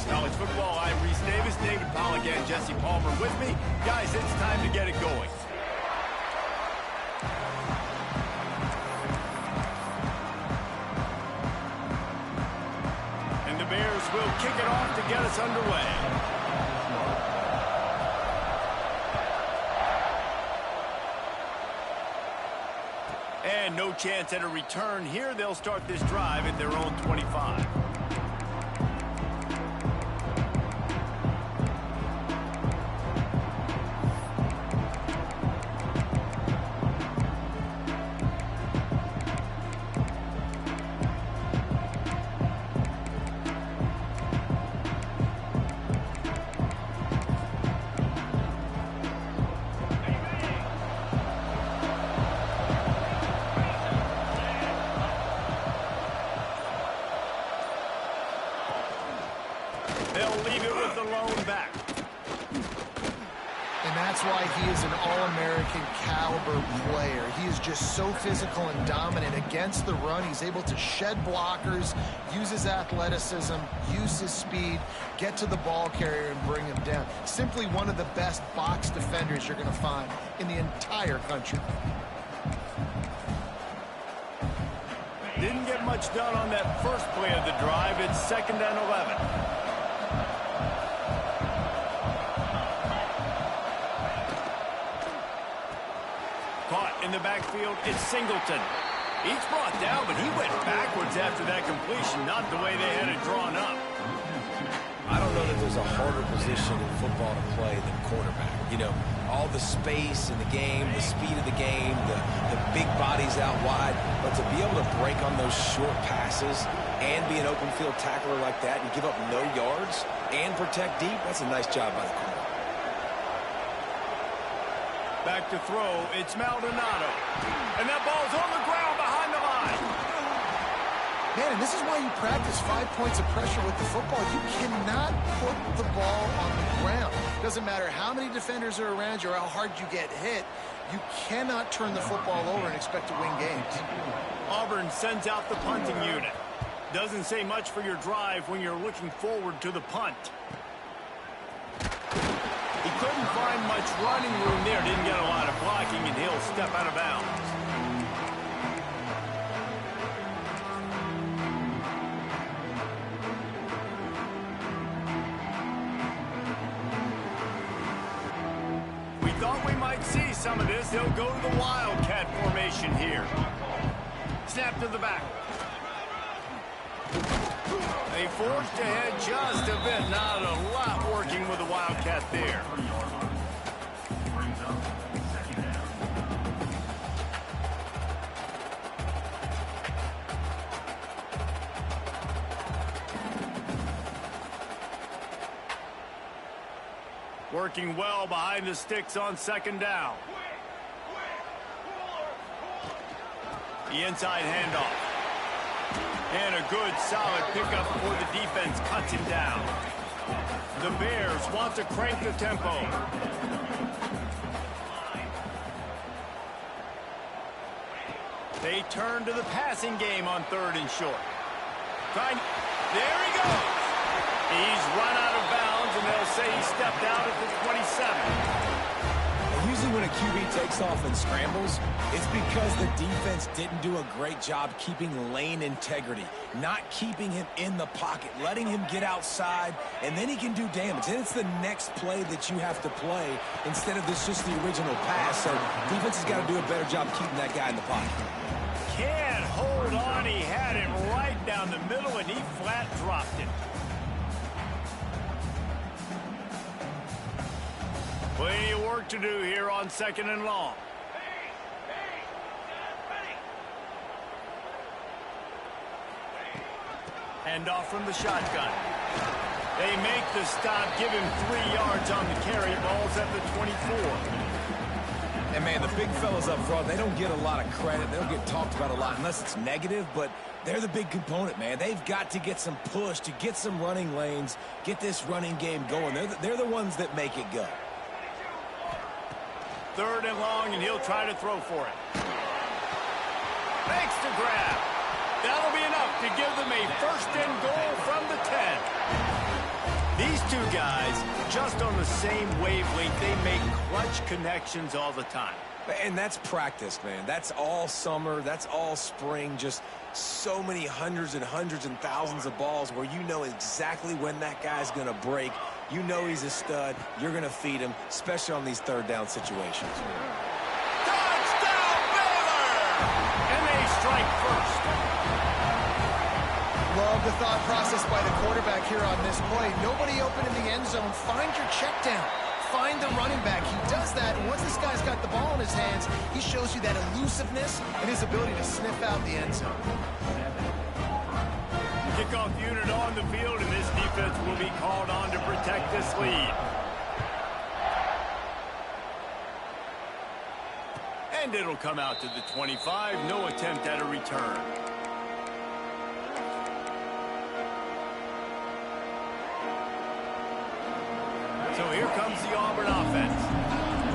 Sports College Football. I'm Reese Davis, David Pollack, and Jesse Palmer with me. Guys, it's time to get it going. And the Bears will kick it off to get us underway. And no chance at a return here. They'll start this drive at their own 25. They'll leave it with the lone back. And that's why he is an All-American caliber player. He is just so physical and dominant against the run. He's able to shed blockers, use his athleticism, use his speed, get to the ball carrier and bring him down. Simply one of the best box defenders you're going to find in the entire country. Didn't get much done on that first play of the drive. It's 2nd and 11. Caught in the backfield, it's Singleton. He's brought down, but he went backwards after that completion, not the way they had it drawn up. I don't know that there's a harder position in football to play than quarterback. You know, all the space in the game, the speed of the game, the big bodies out wide. But to be able to break on those short passes and be an open field tackler like that and give up no yards and protect deep, that's a nice job by the corner. Back to throw, it's Maldonado. And that ball's on the ground behind the line. Man, and this is why you practice 5 points of pressure with the football. You cannot put the ball on the ground. Doesn't matter how many defenders are around you or how hard you get hit. You cannot turn the football over and expect to win games. Auburn sends out the punting unit. Doesn't say much for your drive when you're looking forward to the punt. He couldn't find much running room there. Didn't get a lot of blocking, and he'll step out of bounds. We thought we might see some of this. They'll go to the Wildcat formation here. Snap to the back. They forced ahead just a bit. Not a lot working with the Wildcat there. Working well behind the sticks on 2nd down. The inside handoff. And a good, solid pickup before the defense cuts him down. The Bears want to crank the tempo. They turn to the passing game on 3rd and short. There he goes. He's run out of bounds, and they'll say he stepped out at the 27. Usually when a QB takes off and scrambles, it's because the defense didn't do a great job keeping lane integrity, not keeping him in the pocket, letting him get outside, and then he can do damage. And it's the next play that you have to play instead of this just the original pass. So defense has got to do a better job keeping that guy in the pocket. Can't hold on. He had it right down the middle, and he flat dropped it. Plenty of work to do here on 2nd and long. Hand off from the shotgun. They make the stop, give him 3 yards on the carry. Ball's at the 24. And, man, the big fellas up front, they don't get a lot of credit. They don't get talked about a lot unless it's negative, but they're the big component, man. They've got to get some push to get some running lanes, get this running game going. They're the ones that make it go. 3rd and long, and he'll try to throw for it. Makes the grab. That'll be enough to give them a 1st and goal from the 10. two guys, just on the same wavelength, they make clutch connections all the time. And that's practice, man. That's all summer. That's all spring. Just so many hundreds and thousands of balls where you know exactly when that guy's going to break. You know he's a stud. You're going to feed him, especially on these third down situations. Touchdown, Baylor! And they strike first. Love the thought process by the quarterback here on this play. Nobody open in the end zone. Find your check down. Find the running back. He does that, and once this guy's got the ball in his hands, he shows you that elusiveness and his ability to sniff out the end zone. Kickoff unit on the field, and this defense will be called on to protect this lead. And it'll come out to the 25. No attempt at a return. So here comes the Auburn offense.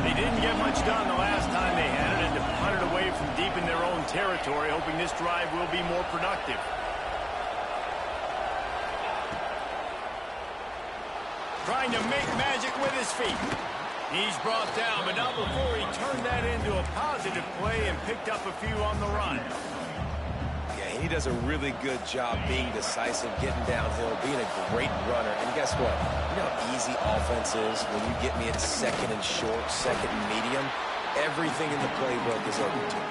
They didn't get much done the last time they had it, and to punt it away from deep in their own territory, hoping this drive will be more productive. Trying to make magic with his feet. He's brought down, but not before he turned that into a positive play and picked up a few on the run. Yeah, he does a really good job being decisive, getting downhill, being a great runner. And guess what? You know how easy offense is when you get me at second and short, second and medium? Everything in the playbook is open to me.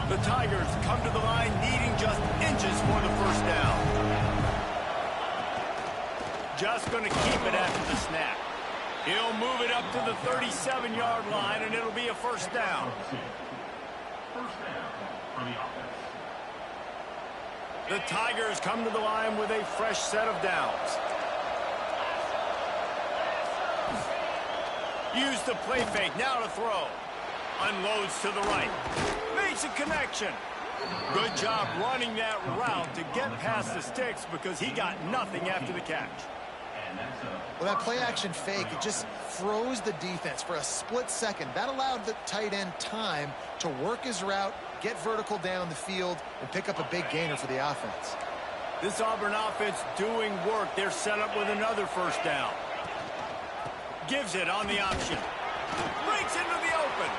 The Tigers come to the line needing just inches for the first down. Just going to keep it after the snap. He'll move it up to the 37-yard line, and it'll be a first down. The Tigers come to the line with a fresh set of downs. Use the play fake, now to throw. Unloads to the right. Makes a connection. Good job running that route to get past the sticks because he got nothing after the catch. Well, that play-action fake, it just froze the defense for a split second. That allowed the tight end time to work his route, get vertical down the field, and pick up a big gainer for the offense. This Auburn offense doing work. They're set up with another first down. Gives it on the option. Breaks into the open.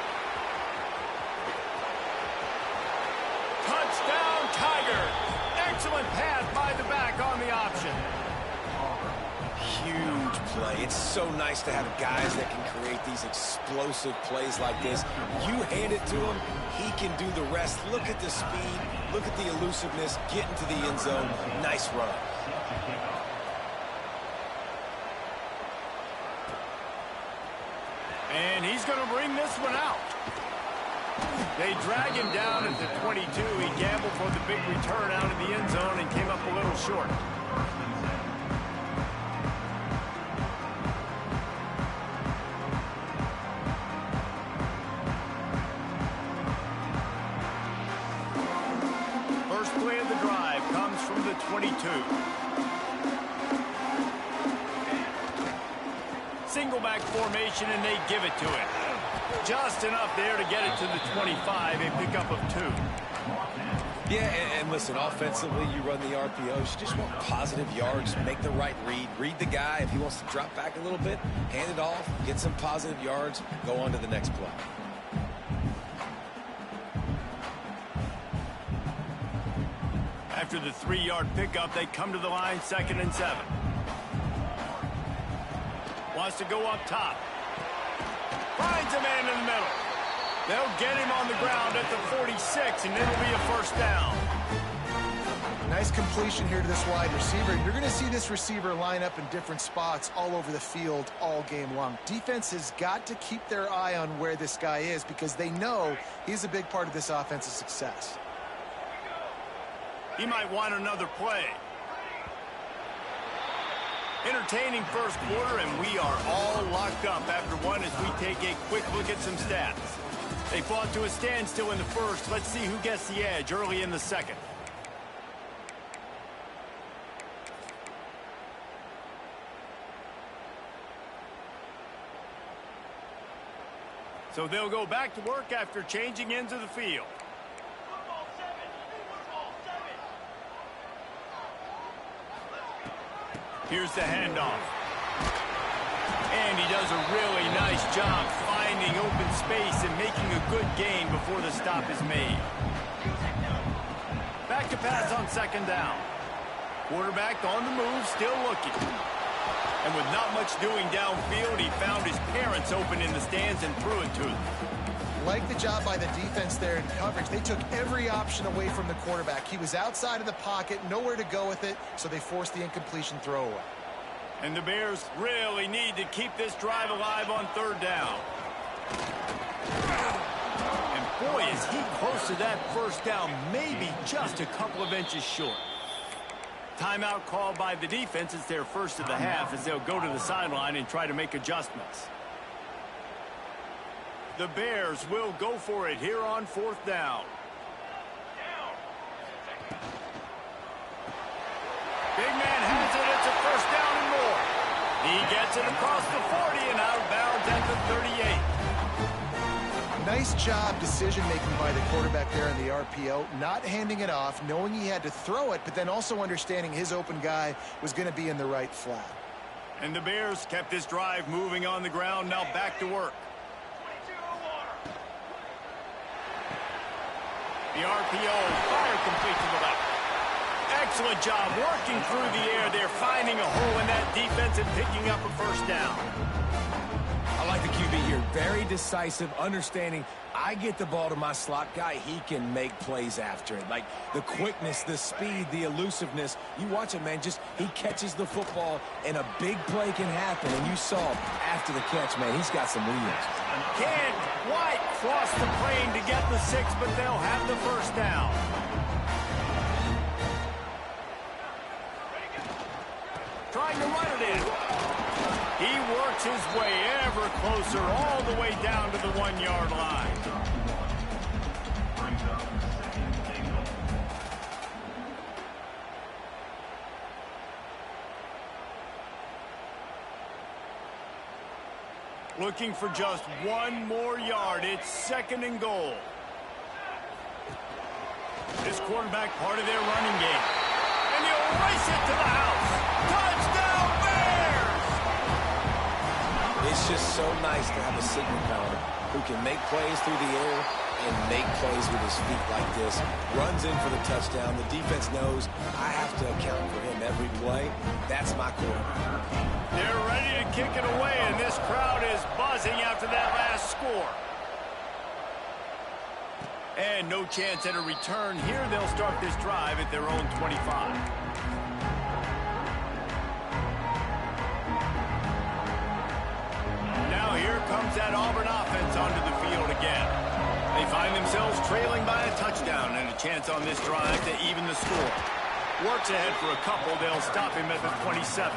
Touchdown, Tigers. Excellent pass by the back on the option. Huge play. It's so nice to have guys that can create these explosive plays like this. You hand it to him, he can do the rest. Look at the speed. Look at the elusiveness. Get into the end zone. Nice run. And he's going to bring this one out. They drag him down at the 22. He gambled for the big return out of the end zone and came up a little short. First play of the drive comes from the 22. Single back formation, and they give it to him. Just enough there to get it to the 25, a pickup of 2. Yeah, and listen, offensively, you run the RPOs. You just want positive yards, make the right read. Read the guy. If he wants to drop back a little bit, hand it off, get some positive yards, go on to the next play. After the 3-yard pickup, they come to the line 2nd and 7. Wants to go up top. Finds a man in the middle. They'll get him on the ground at the 46, and it'll be a first down. Nice completion here to this wide receiver. You're going to see this receiver line up in different spots all over the field all game long. Defense has got to keep their eye on where this guy is because they know he's a big part of this offense's success. He might want another play. Entertaining first quarter, and we are all locked up after one as we take a quick look at some stats. They fought to a standstill in the first. Let's see who gets the edge early in the second. So they'll go back to work after changing into the field. Here's the handoff. And he does a really nice job finding open space and making a good gain before the stop is made. Back to pass on second down. Quarterback on the move, still looking. And with not much doing downfield, he found his parents open in the stands and threw it to them. Like the job by the defense there in coverage. They took every option away from the quarterback. He was outside of the pocket, nowhere to go with it, so they forced the incompletion throwaway. And the Bears really need to keep this drive alive on third down. And boy, is he close to that first down, maybe just a couple of inches short. Timeout called by the defense. It's their first of the half as they'll go to the sideline and try to make adjustments. The Bears will go for it here on fourth down. Big man has it. It's a first down and more. He gets it across the 40 and out of bounds at the 38. Nice job decision-making by the quarterback there in the RPO, not handing it off, knowing he had to throw it, but then also understanding his open guy was going to be in the right flat. And the Bears kept this drive moving on the ground, now back to work. The RPO, fire complete to the left. Excellent job working through the air there, finding a hole in that defense and picking up a first down. I like the QB here. Very decisive, understanding I get the ball to my slot guy, he can make plays after it. Like the quickness, the speed, the elusiveness. You watch it, man, just he catches the football and a big play can happen. And you saw after the catch, man, he's got some wheels. Can't quite cross the plane to get the 6, but they'll have the first down. Trying to run it in. He works his way ever closer all the way down to the 1-yard line. Looking for just one more yard. It's second and goal. This quarterback part of their running game. And he'll race it to the house. Touchdown Bears! It's just so nice to have a signal pounder who can make plays through the air and make plays with his feet like this. Runs in for the touchdown. The defense knows I have to account for him every play. That's my quarterback. They're ready to kick it away, and this crowd is buzzing after that last score. And no chance at a return here. They'll start this drive at their own 25. Now here comes that Auburn offense onto the field again. They find themselves trailing by a touchdown and a chance on this drive to even the score. Works ahead for a couple. They'll stop him at the 27.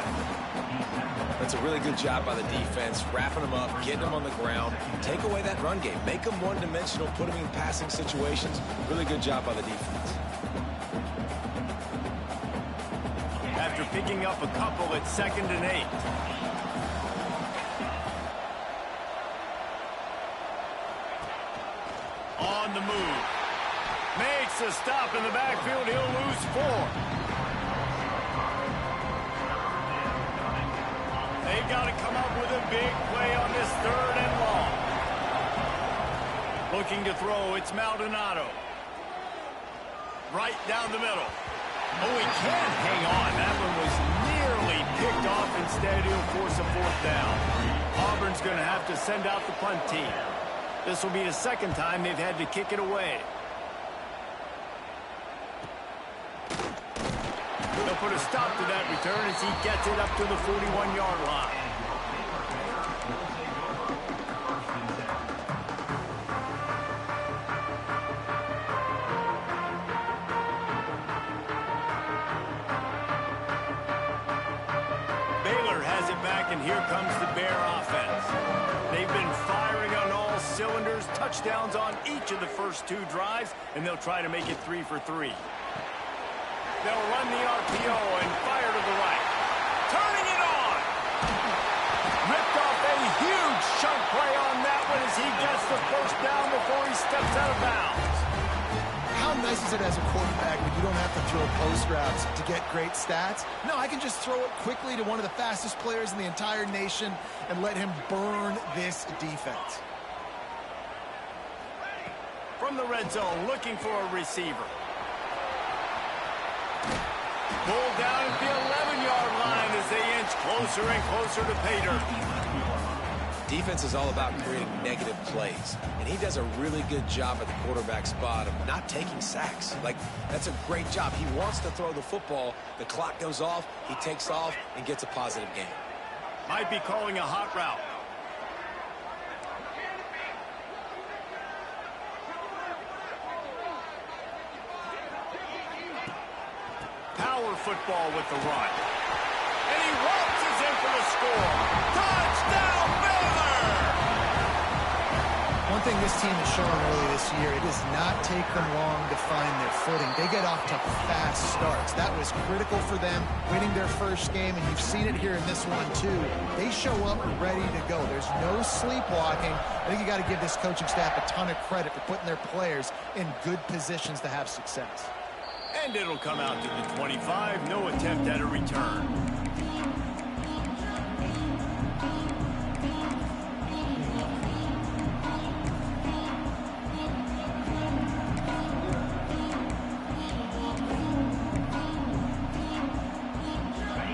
That's a really good job by the defense, wrapping them up, getting them on the ground. Take away that run game. Make them one-dimensional, put them in passing situations. Really good job by the defense. After picking up a couple, it's 2nd and 8. On the move. Makes a stop in the backfield. He'll lose 4. They've got to come up with a big play on this 3rd and long. Looking to throw, it's Maldonado. Right down the middle. Oh, he can't hang on. That one was nearly picked off. Instead, he'll force a 4th down. Auburn's going to have to send out the punt team. This will be the 2nd time they've had to kick it away. They'll put a stop to that return as he gets it up to the 41-yard line. Baylor has it back, and here comes the Bear offense. They've been firing on all cylinders, touchdowns on each of the first 2 drives, and they'll try to make it 3 for 3. They'll run the RPO and fire to the right. Turning it on. Ripped off a huge chunk play on that one as he gets the throw post routes to get great stats. No, I can just throw it quickly to one of the fastest players in the entire nation and let him burn this defense. From the red zone, looking for a receiver. Pulled down at the 11-yard line as they inch closer and closer to pay dirt. Defense is all about creating negative plays, and he does a really good job at the quarterback spot of not taking sacks. Like, that's a great job. He wants to throw the football. The clock goes off, he takes off, and gets a positive gain. Might be calling a hot route. Power football with the run. And he waltzes in for the score. Touchdown, Baylor! One thing this team has shown early this year, it does not take them long to find their footing. They get off to fast starts. That was critical for them, winning their first game, and you've seen it here in this one, too. They show up ready to go. There's no sleepwalking. I think you got to give this coaching staff a ton of credit for putting their players in good positions to have success. And it'll come out to the 25. No attempt at a return.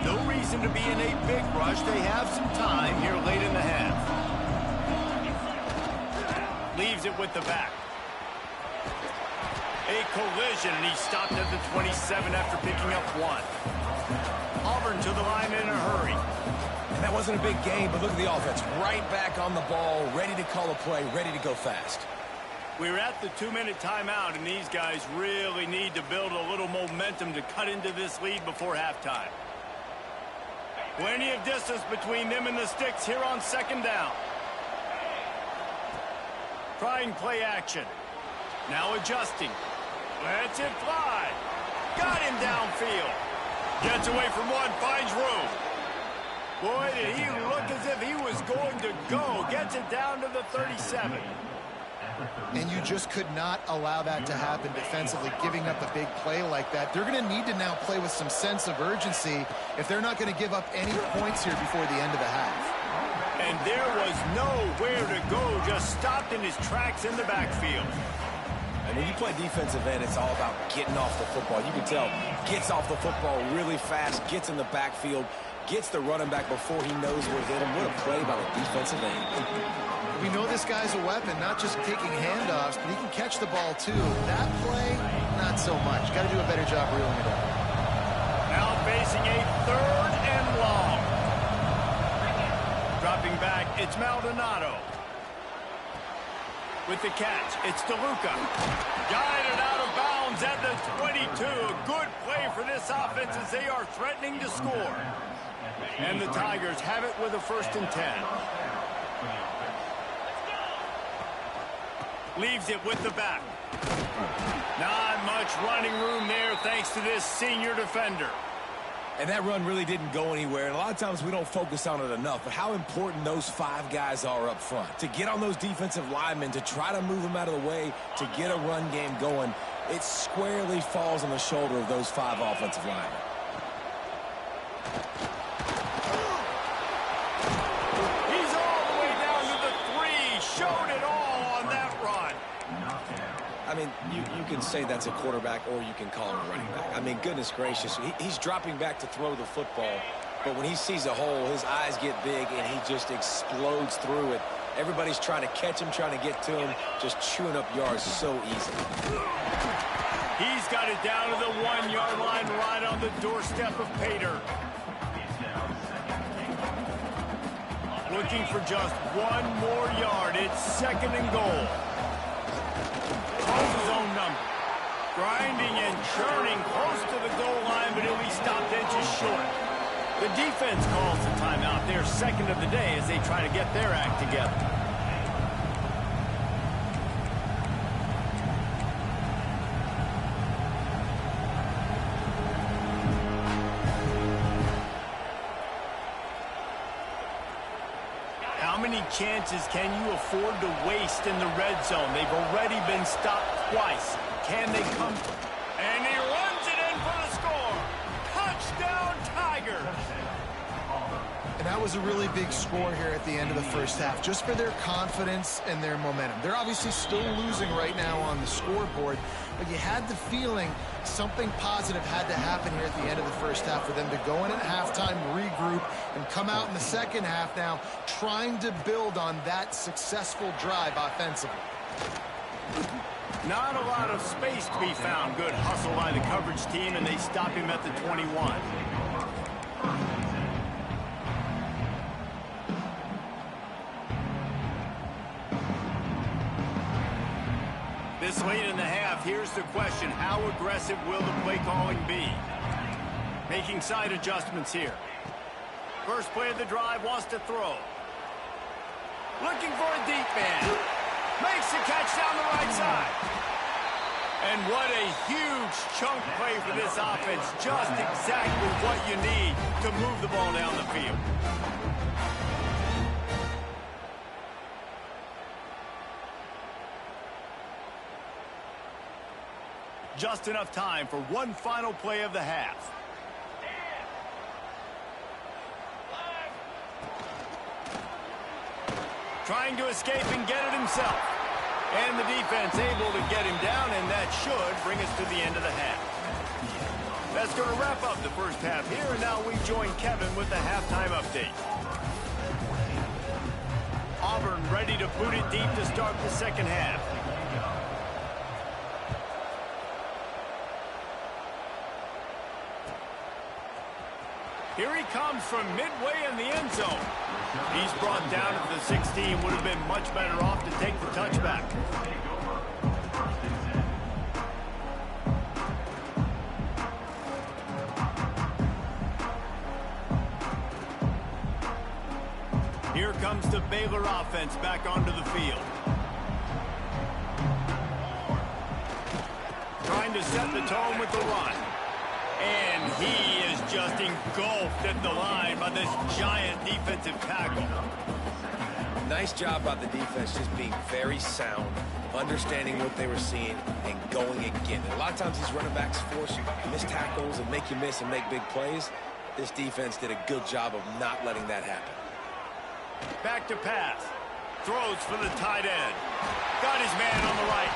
No reason to be in a big rush. They have some time here late in the half. Leaves it with the back. A collision, and he stopped at the 27 after picking up one. Auburn to the line in a hurry. And that wasn't a big game, but look at the offense. Right back on the ball, ready to call a play, ready to go fast. We're at the 2-minute timeout, and these guys really need to build a little momentum to cut into this lead before halftime. Plenty of distance between them and the sticks here on second down. Trying play action. Now adjusting. Lets it fly. Got him downfield. Gets away from one, finds room. Boy, did he look as if he was going to go. Gets it down to the 37. And you just could not allow that to happen defensively, giving up a big play like that. They're going to need to now play with some sense of urgency if they're not going to give up any points here before the end of the half. And there was nowhere to go, just stopped in his tracks in the backfield. And when you play defensive end, it's all about getting off the football. You can tell, gets off the football really fast, gets in the backfield, gets the running back before he knows where to hit him. What a play by the defensive end. We know this guy's a weapon, not just taking handoffs, but he can catch the ball too. That play, not so much. Got to do a better job reeling it up. Now facing a 3rd and long. Dropping back, it's Maldonado. With the catch, it's DeLuca. Guided out of bounds at the 22. A good play for this offense as they are threatening to score. And the Tigers have it with a 1st and 10. Leaves it with the back. Not much running room there thanks to this senior defender. And that run really didn't go anywhere. And a lot of times we don't focus on it enough. But how important those 5 guys are up front. To get on those defensive linemen, to try to move them out of the way, to get a run game going, it squarely falls on the shoulder of those 5 offensive linemen. He's all the way down to the 3. Showed it all on that run. I mean, you can say that's a quarterback or you can call him a running back. I mean, goodness gracious, he's dropping back to throw the football. But when he sees a hole, his eyes get big and he just explodes through it. Everybody's trying to catch him, trying to get to him, just chewing up yards so easily. He's got it down to the 1-yard line right on the doorstep of Pater. Looking for just 1 more yard. It's 2nd and goal. Calls his own number. Grinding and churning close to the goal line, but he'll be stopped inches short. The defense calls the timeout. Their 2nd of the day as they try to get their act together. How many chances can you afford to waste in the red zone? They've already been stopped twice. Can they come? And he runs it in for And that was a really big score here at the end of the first half, just for their confidence and their momentum. They're obviously still losing right now on the scoreboard, but you had the feeling something positive had to happen here at the end of the first half for them to go in at halftime, regroup, and come out in the second half now trying to build on that successful drive offensively. Not a lot of space to be found. Good hustle by the coverage team, and they stop him at the 21. This late in the half, here's the question. How aggressive will the play calling be? Making side adjustments here. First play of the drive, wants to throw. Looking for a deep man. Makes the catch down the right side. And what a huge chunk play for this offense. Just exactly what you need to move the ball down the field. Just enough time for one final play of the half. Trying to escape and get it himself. And the defense able to get him down, and that should bring us to the end of the half. That's going to wrap up the first half here, and now we join Kevin with the halftime update. Auburn ready to boot it deep to start the second half. Here he comes from midway in the end zone. He's brought down at the 16. Would have been much better off to take the touchback. Here comes the Baylor offense back onto the field. Trying to set the tone with the run. And he is just engulfed at the line by this giant defensive tackle. Nice job by the defense, just being very sound, understanding what they were seeing, and going again. And a lot of times these running backs force missed tackles and make you miss and make big plays. This defense did a good job of not letting that happen. Back to pass. Throws for the tight end. Got his man on the right.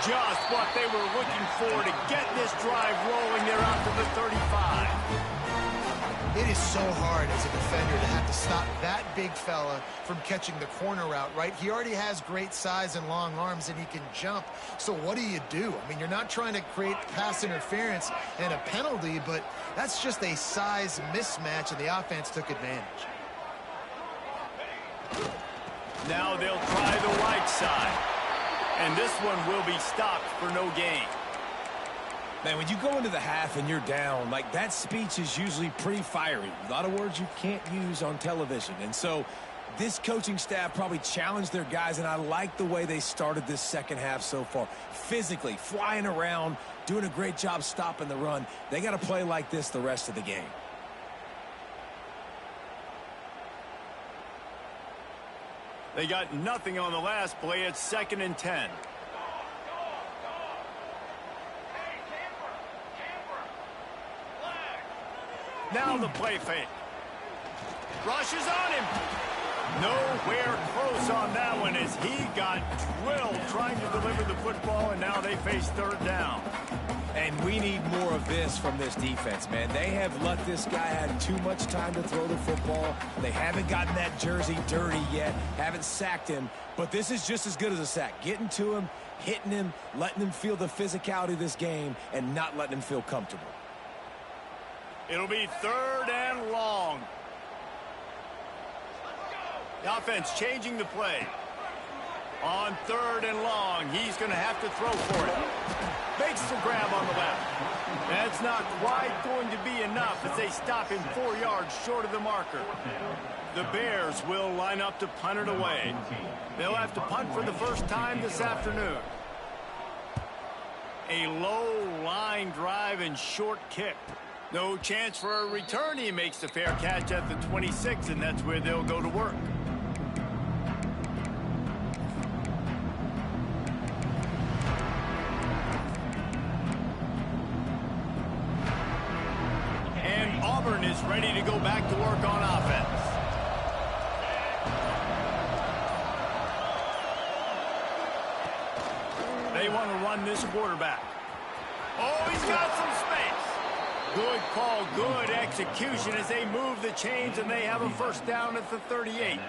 Just what they were looking for to get this drive rolling. They're out to the 35. It is so hard as a defender to have to stop that big fella from catching the corner route, right? He already has great size and long arms, and he can jump. So what do? I mean, you're not trying to create pass interference and a penalty, but that's just a size mismatch, and the offense took advantage. Now they'll try the right side. And this one will be stopped for no gain. Man, when you go into the half and you're down, like, that speech is usually pretty fiery. A lot of words you can't use on television. And so this coaching staff probably challenged their guys, and I like the way they started this second half so far. Physically, flying around, doing a great job stopping the run. They got to play like this the rest of the game. They got nothing on the last play. It's 2nd and 10. Now the play fake. Rushes on him. Nowhere close on that one as he got drilled trying to deliver the football, and now they face 3rd down. And we need more of this from this defense, man. They have let this guy have too much time to throw the football. They haven't gotten that jersey dirty yet, haven't sacked him. But this is just as good as a sack. Getting to him, hitting him, letting him feel the physicality of this game, and not letting him feel comfortable. It'll be 3rd and long. The offense changing the play. On 3rd and long, he's going to have to throw for it. Makes the grab on the left. That's not quite going to be enough as they stop him 4 yards short of the marker. The Bears will line up to punt it away. They'll have to punt for the first time this afternoon. A low line drive and short kick. No chance for a return. He makes the fair catch at the 26, and that's where they'll go to work. And Auburn is ready to go back to work on offense. they want to run this quarterback. Oh, he's got some space. Good call, good execution as they move the chains, and they have a first down at the 38.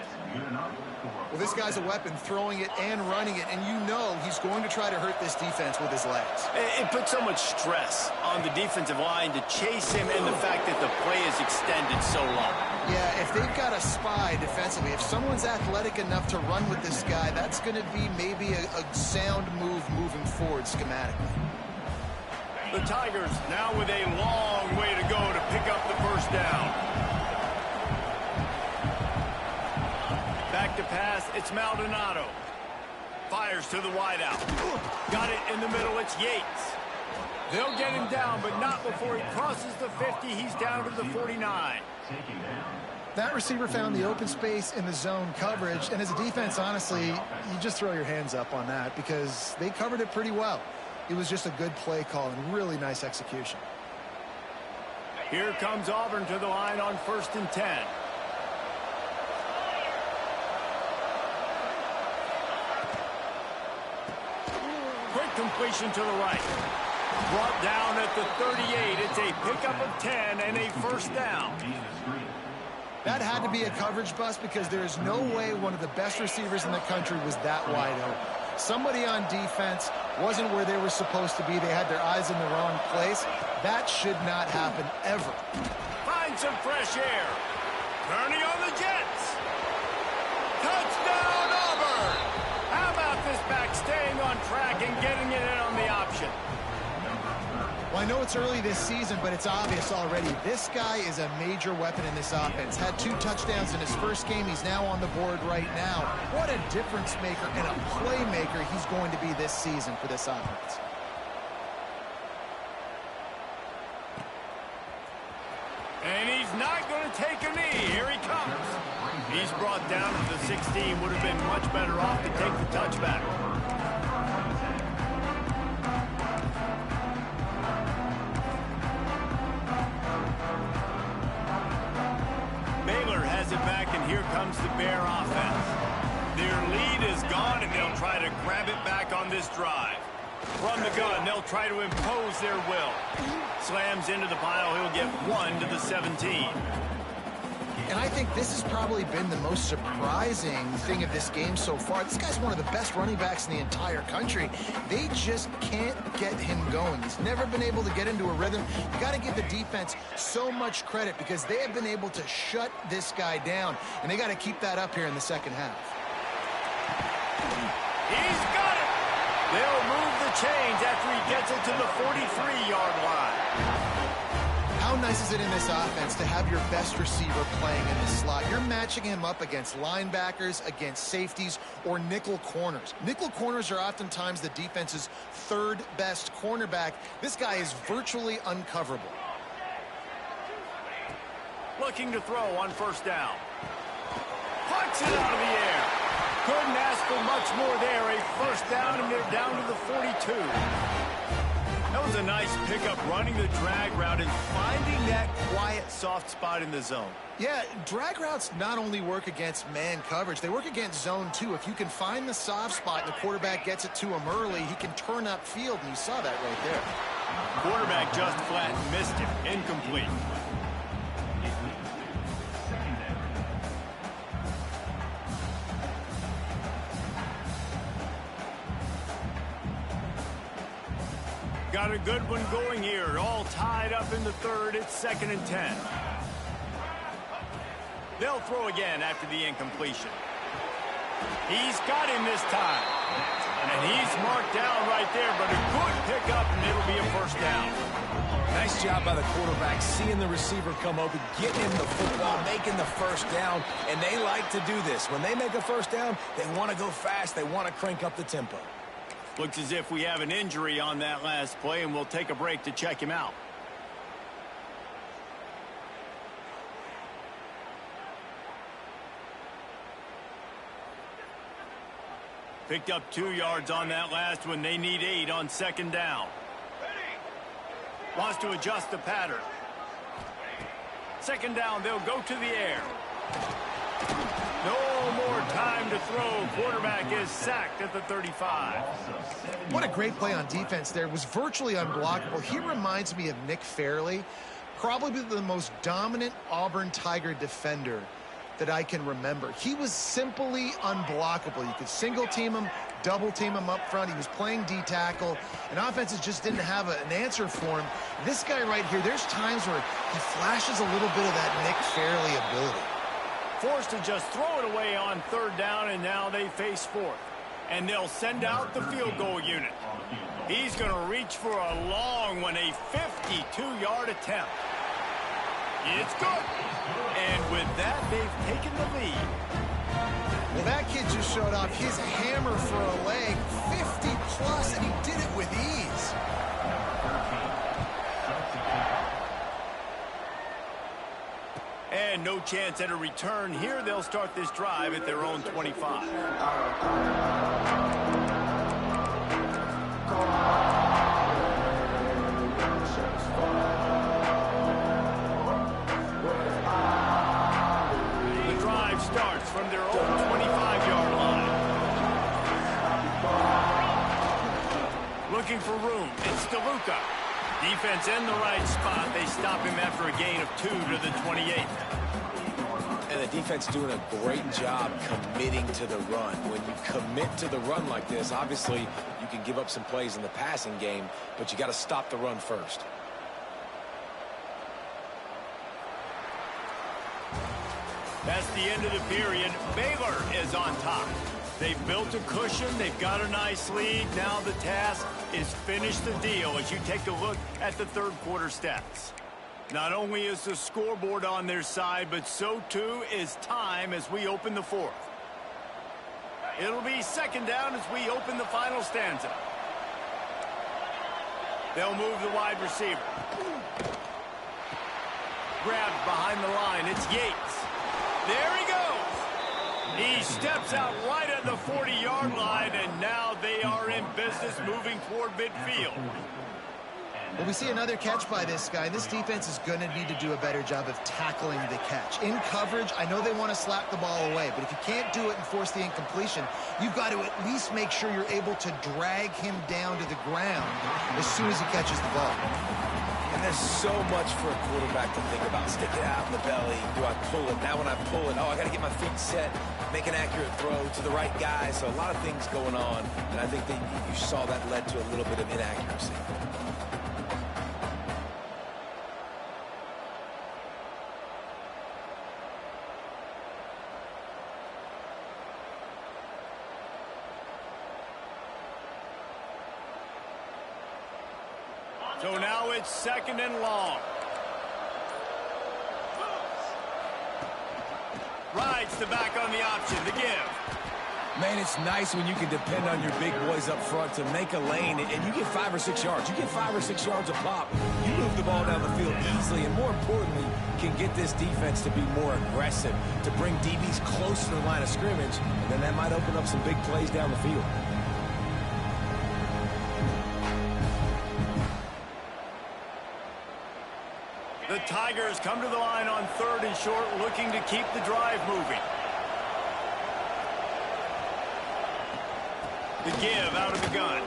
Well, this guy's a weapon, throwing it and running it, and you know he's going to try to hurt this defense with his legs. It puts so much stress on the defensive line to chase him, and the fact that the play is extended so long. Yeah, if they've got a spy defensively, if someone's athletic enough to run with this guy, that's going to be maybe a sound move moving forward schematically. The Tigers now with a long way to go to pick up the first down. Back to pass, it's Maldonado. Fires to the wideout. Got it in the middle, it's Yates. They'll get him down, but not before he crosses the 50. He's down to the 49. That receiver found the open space in the zone coverage, and as a defense, honestly, you just throw your hands up on that because they covered it pretty well. It was just a good play call and really nice execution. Here comes Auburn to the line on 1st and 10. Quick completion to the right. Brought down at the 38. It's a pickup of 10 and a first down. That had to be a coverage bust because there is no way one of the best receivers in the country was that wide open. Somebody on defense wasn't where they were supposed to be. They had their eyes in the wrong place. That should not happen ever. Find some fresh air. Turning on the Jets. Touchdown, Auburn! How about this back staying on track and getting it in on the option? Well, I know it's early this season, but it's obvious already. This guy is a major weapon in this offense. Had 2 touchdowns in his first game. He's now on the board right now. What a difference maker and a playmaker he's going to be this season for this offense. And he's not going to take a knee. Here he comes. He's brought down to the 16. Would have been much better off to take the touchback. Baylor has it back, and here comes the Bear offense. Their lead is gone, and they'll try to grab it back on this drive. From the gun, they'll try to impose their will. Slams into the pile. He'll get 1 to the 17. And I think this has probably been the most surprising thing of this game so far. This guy's one of the best running backs in the entire country. They just can't get him going. He's never been able to get into a rhythm. You got to give the defense so much credit because they have been able to shut this guy down, and they got to keep that up here in the second half. He's got it. They'll move the chains after he gets it to the 43-yard line. How nice is it in this offense to have your best receiver playing in the slot? You're matching him up against linebackers, against safeties, or nickel corners. Nickel corners are oftentimes the defense's 3rd best cornerback. This guy is virtually uncoverable. Looking to throw on 1st down. Puts it out of the air. Couldn't ask for much more there. A first down, and they're down to the 42. That was a nice pickup, running the drag route and finding that quiet, soft spot in the zone. Yeah, drag routes not only work against man coverage, they work against zone too. If you can find the soft spot and the quarterback gets it to him early, he can turn upfield, and you saw that right there. Quarterback just flat missed him. Incomplete. Got a good one going here. All tied up in the 3rd. It's 2nd and 10. They'll throw again after the incompletion. He's got him this time. And he's marked down right there, but a good pickup, and it'll be a first down. Nice job by the quarterback, seeing the receiver come open, getting him the football, making the first down, and they like to do this. When they make a first down, they want to go fast. They want to crank up the tempo. Looks as if we have an injury on that last play, and we'll take a break to check him out. Picked up 2 yards on that last one. They need 8 on 2nd down. Wants to adjust the pattern. 2nd down, they'll go to the air. No more time to throw. Quarterback is sacked at the 35. What a great play on defense there. It was virtually unblockable. He reminds me of Nick Fairley, probably the most dominant Auburn Tiger defender that I can remember. He was simply unblockable. You could single team him, double team him up front. He was playing D-tackle, and offenses just didn't have an answer for him. This guy right here, there's times where he flashes a little bit of that Nick Fairley ability. Forced to just throw it away on third down, and now they face fourth. And they'll send out the field goal unit. He's going to reach for a long one, a 52-yard attempt. It's good. And with that, they've taken the lead. Well, that kid just showed off his hammer for a leg, 50-plus, and he did it with ease. And no chance at a return here. They'll start this drive at their own 25. The drive starts from their own 25-yard line. Looking for room. It's DeLuca. Defense in the right spot. They stop him after a gain of 2 to the 28. And the defense doing a great job committing to the run. When you commit to the run like this, obviously you can give up some plays in the passing game, but you got to stop the run first. That's the end of the period. Baylor is on top. They've built a cushion. They've got a nice lead. Now the task is finish the deal as you take a look at the third quarter stats. Not only is the scoreboard on their side, but so too is time as we open the fourth. It'll be second down as we open the final stanza. They'll move the wide receiver. Grabbed behind the line. It's Yates. There he goes. He steps out right at the 40-yard line, and now they are in business moving toward midfield. Well, we see another catch by this guy. This defense is going to need to do a better job of tackling the catch. In coverage, I know they want to slap the ball away, but if you can't do it and force the incompletion, you've got to at least make sure you're able to drag him down to the ground as soon as he catches the ball. And there's so much for a quarterback to think about. Stick it out in the belly. Do I pull it? Now when I pull it, I got to get my feet set, make an accurate throw to the right guy. So a lot of things going on, and I think that you saw that led to a little bit of inaccuracy. So now it's second and long. Rides the back on the option, the give. Man, it's nice when you can depend on your big boys up front to make a lane, and you get 5 or 6 yards. You get 5 or 6 yards a pop. You move the ball down the field easily, and more importantly, can get this defense to be more aggressive, to bring DBs close to the line of scrimmage, and then that might open up some big plays down the field. The Tigers come to the line on third and short, looking to keep the drive moving. The give out of the gun.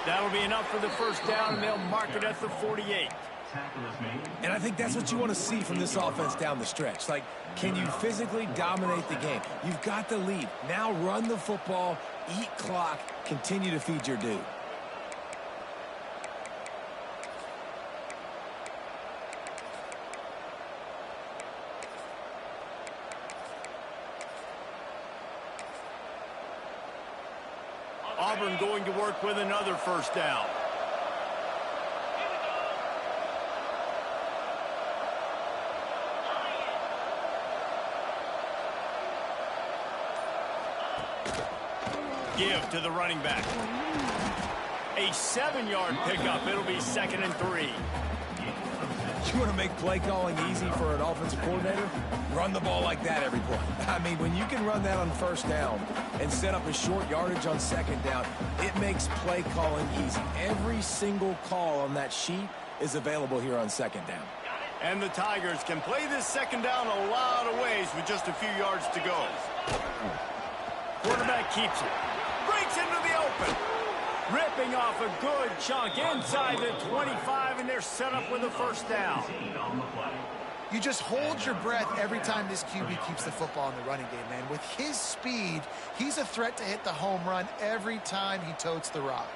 That'll be enough for the first down, and they'll mark it at the 48. And I think that's what you want to see from this offense down the stretch. Like, can you physically dominate the game? You've got the lead. Now run the football, eat clock, continue to feed your dude. Auburn going to work with another first down. Give to the running back. A 7-yard pickup. It'll be 2nd and 3. You want to make play calling easy for an offensive coordinator? Run the ball like that every play. I mean, when you can run that on first down and set up a short yardage on second down, it makes play calling easy. Every single call on that sheet is available here on second down. And the Tigers can play this second down a lot of ways with just a few yards to go. Quarterback keeps it. Breaks into the open. Ripping off a good chunk inside the 25, and they're set up with a first down. You just hold your breath every time this QB keeps the football in the running game, man. With his speed, he's a threat to hit the home run every time he totes the rock.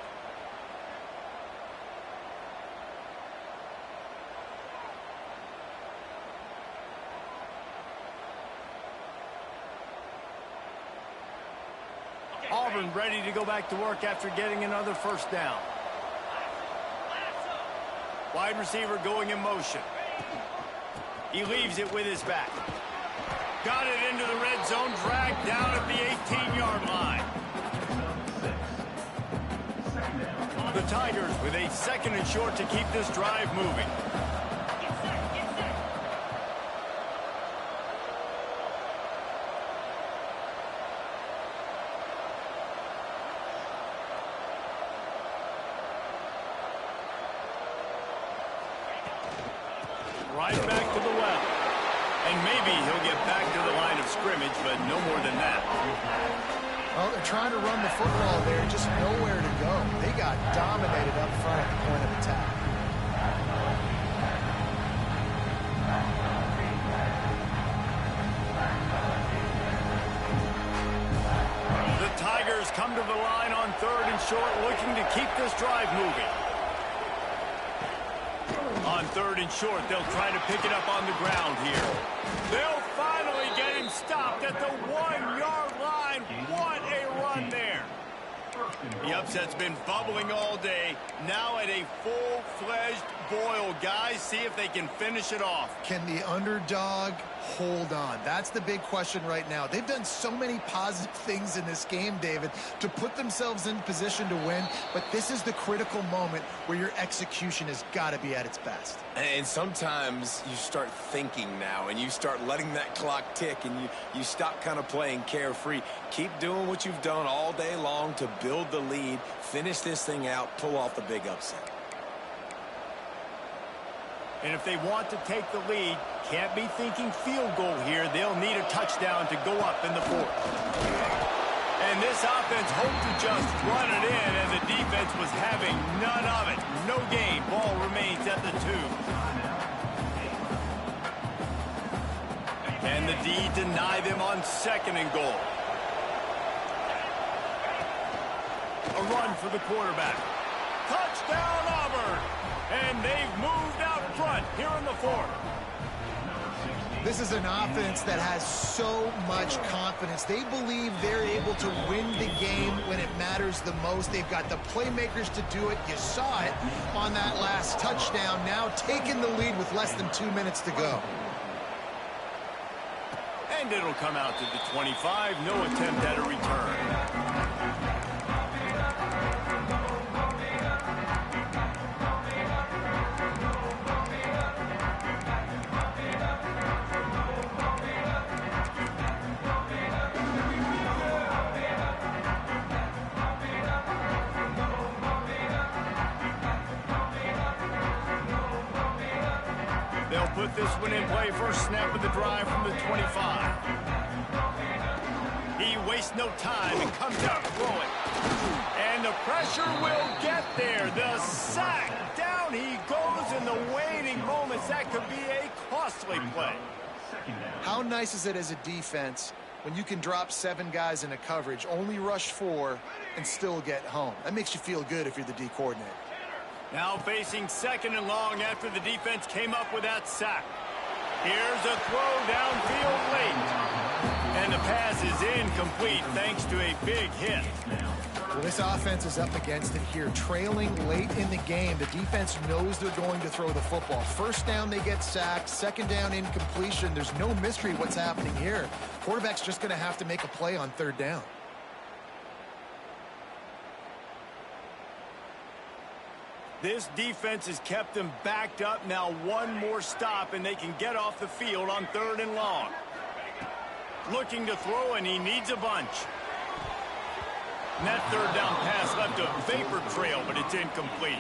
Auburn ready to go back to work after getting another first down. Wide receiver going in motion. He leaves it with his back. Got it into the red zone, dragged down at the 18-yard line. The Tigers with a second and short to keep this drive moving. Right back to the well. And maybe he'll get back to the line of scrimmage, but no more than that. Well, they're trying to run the football there, just nowhere to go. They got dominated up front at the point of attack. The Tigers come to the line on third and short, looking to keep this drive moving. On third and short, they'll try to pick it up on the ground here. They'll finally get him stopped at the 1-yard line. What a run there. The upset's been bubbling all day. Now at a full-fledged boil. Guys, see if they can finish it off. Can the underdog hold on? That's the big question right now. They've done so many positive things in this game, David, to put themselves in position to win, but this is the critical moment where your execution has got to be at its best. And sometimes you start thinking now, and you start letting that clock tick, and you stop kind of playing carefree. Keep doing what you've done all day long to build the lead, finish this thing out, pull off the big upset. And if they want to take the lead, can't be thinking field goal here. They'll need a touchdown to go up in the fourth. And this offense hoped to just run it in, and the defense was having none of it. No gain. Ball remains at the 2. Can the D deny them on second and goal? A run for the quarterback. Touchdown, Auburn! And they've moved out front here in the fourth. This is an offense that has so much confidence. They believe they're able to win the game when it matters the most. They've got the playmakers to do it. You saw it on that last touchdown. Now taking the lead with less than 2 minutes to go. And it'll come out to the 25. No attempt at a return. They'll put this one in play. First snap of the drive from the 25. He wastes no time and comes out throwing. And the pressure will get there. The sack. Down he goes in the waiting moments. That could be a costly play. How nice is it as a defense when you can drop 7 guys in a coverage, only rush 4, and still get home? That makes you feel good if you're the D coordinator. Now facing second and long after the defense came up with that sack. Here's a throw downfield late. And the pass is incomplete thanks to a big hit. Well, this offense is up against it here. Trailing late in the game, the defense knows they're going to throw the football. First down, they get sacked. Second down, incompletion. There's no mystery what's happening here. Quarterback's just going to have to make a play on third down. This defense has kept them backed up. Now one more stop, and they can get off the field on third and long. Looking to throw, and he needs a bunch. And that third down pass left a vapor trail, but it's incomplete.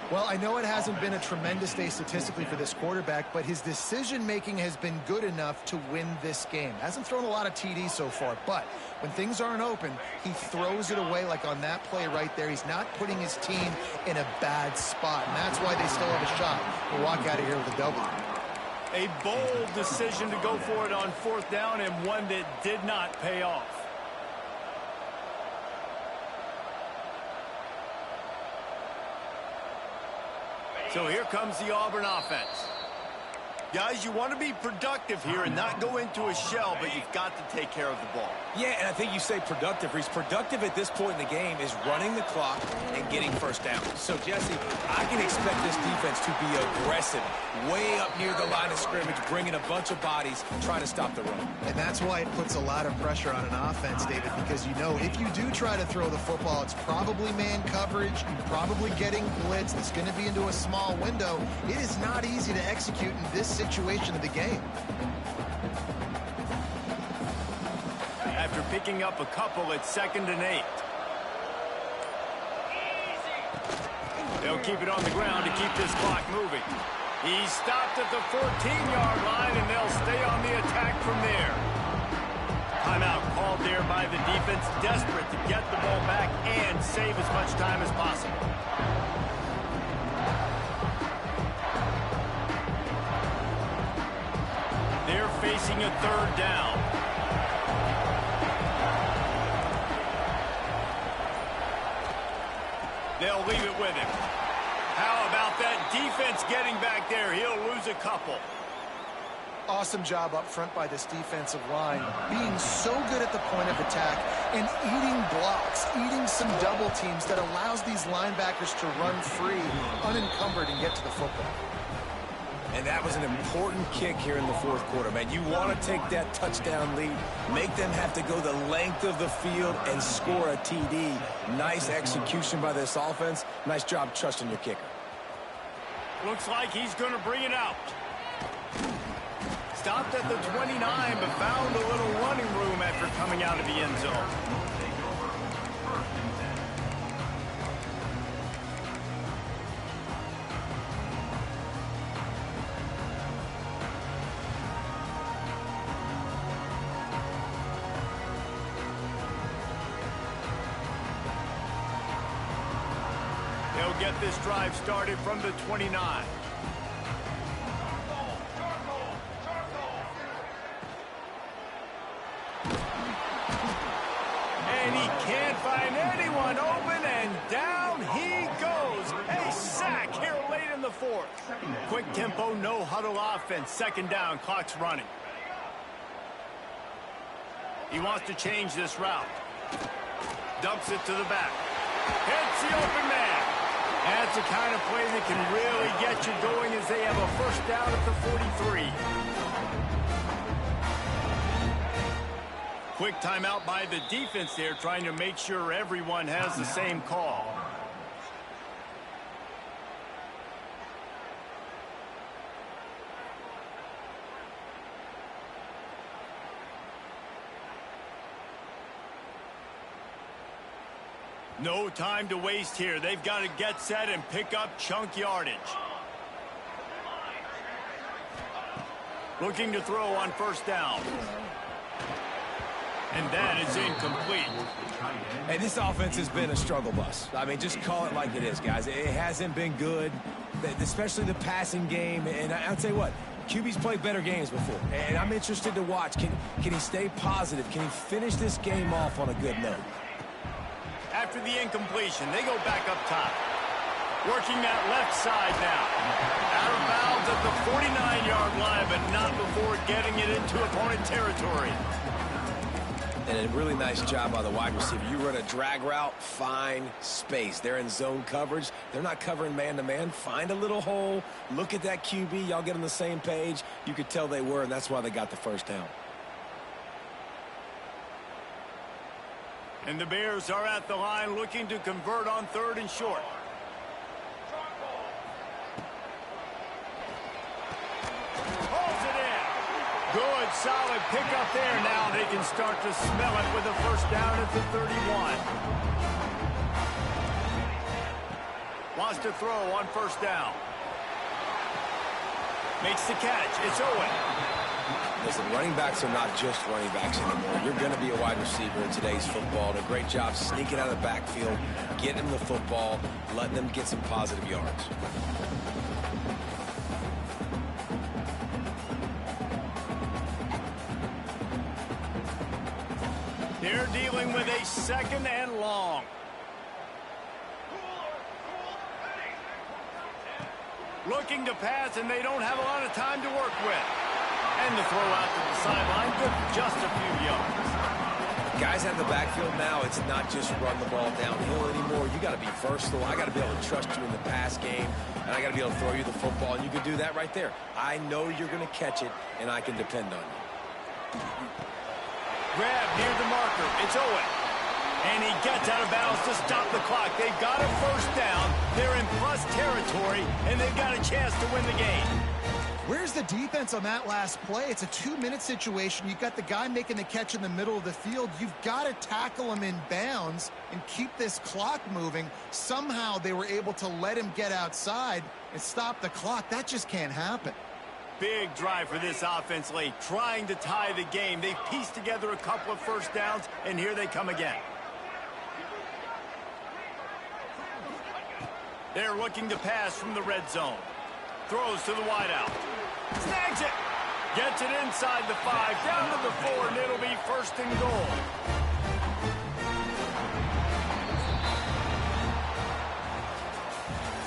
Well, I know it hasn't been a tremendous day statistically for this quarterback, but his decision-making has been good enough to win this game. Hasn't thrown a lot of TDs so far, but when things aren't open, he throws it away like on that play right there. He's not putting his team in a bad spot, and that's why they still have a shot to walk out of here with a W. A bold decision to go for it on 4th down, and one that did not pay off. So here comes the Auburn offense. Guys, you want to be productive here and not go into a shell, but you've got to take care of the ball. Yeah, and I think you say productive. He's productive at this point in the game is running the clock and getting first down. So, Jesse, I can expect this defense to be aggressive, way up near the line of scrimmage, bringing a bunch of bodies, trying to stop the run. And that's why it puts a lot of pressure on an offense, David, because you know if you do try to throw the football, it's probably man coverage, you're probably getting blitzed, it's going to be into a small window. It is not easy to execute in this situation of the game. After picking up a couple, it's 2nd and 8. They'll keep it on the ground to keep this clock moving. He's stopped at the 14-yard line, and they'll stay on the attack from there. Timeout called there by the defense, desperate to get the ball back and save as much time as possible. They're facing a 3rd down. They'll leave it with him. How about that defense getting back there? He'll lose a couple. Awesome job up front by this defensive line, being so good at the point of attack and eating blocks, eating some double teams that allows these linebackers to run free, unencumbered, and get to the football. And that was an important kick here in the 4th quarter, man. You want to take that touchdown lead, make them have to go the length of the field and score a TD. Nice execution by this offense. Nice job trusting your kicker. Looks like he's going to bring it out. Stopped at the 29, but found a little running room after coming out of the end zone. They'll get this drive started from the 29. And he can't find anyone open, and down he goes. A sack here late in the 4th. Quick tempo, no huddle offense. 2nd down, clock's running. He wants to change this route. Dumps it to the back. Hits the open man. That's the kind of play that can really get you going as they have a 1st down at the 43. Quick timeout by the defense there, trying to make sure everyone has the same call. No time to waste here. They've got to get set and pick up chunk yardage. Looking to throw on 1st down. And that is incomplete. Hey, this offense has been a struggle bus. I mean, just call it like it is, guys. It hasn't been good, especially the passing game. And I'll tell you what, QB's played better games before. And I'm interested to watch. Can he stay positive? Can he finish this game off on a good note? After the incompletion, they go back up top. Working that left side now. Out of bounds at the 49-yard line, but not before getting it into opponent territory. And a really nice job by the wide receiver. You run a drag route, find space. They're in zone coverage. They're not covering man-to-man. Find a little hole. Look at that QB. Y'all get on the same page. You could tell they were, and that's why they got the 1st down. And the Bears are at the line looking to convert on 3rd and short. Pulls it in. Good, solid pickup there. Now they can start to smell it with a 1st down at the 31. Wants to throw on first down. Makes the catch. It's Owen. Listen, running backs are not just running backs anymore. You're going to be a wide receiver in today's football. And a great job sneaking out of the backfield, getting them the football, letting them get some positive yards. They're dealing with a 2nd and long. Looking to pass, and they don't have a lot of time to work with. And the throw out to the sideline, good for just a few yards. Guys out of the backfield now, it's not just run the ball downhill anymore. You got to be versatile. I got to be able to trust you in the pass game, and I got to be able to throw you the football, and you can do that right there. I know you're going to catch it, and I can depend on you. Grab near the marker. It's Owen. And he gets out of bounds to stop the clock. They've got a first down. They're in plus territory, and they've got a chance to win the game. Where's the defense on that last play? It's a 2-minute situation. You've got the guy making the catch in the middle of the field. You've got to tackle him in bounds and keep this clock moving. Somehow they were able to let him get outside and stop the clock. That just can't happen. Big drive for this offense late, trying to tie the game. They've pieced together a couple of first downs, and here they come again. They're looking to pass from the red zone. Throws to the wideout. Snags it. Gets it inside the 5, down to the 4, and it'll be 1st and goal.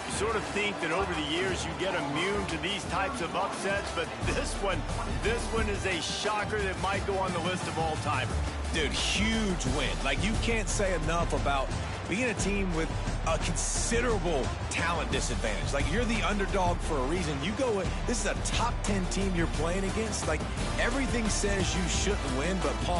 You sort of think that over the years you get immune to these types of upsets, but this one is a shocker that might go on the list of all-timers. Dude, huge win. Like, you can't say enough about being a team with a considerable talent disadvantage. Like, you're the underdog for a reason. You go with, this is a top 10 team you're playing against. Like, everything says you shouldn't win, but Paul,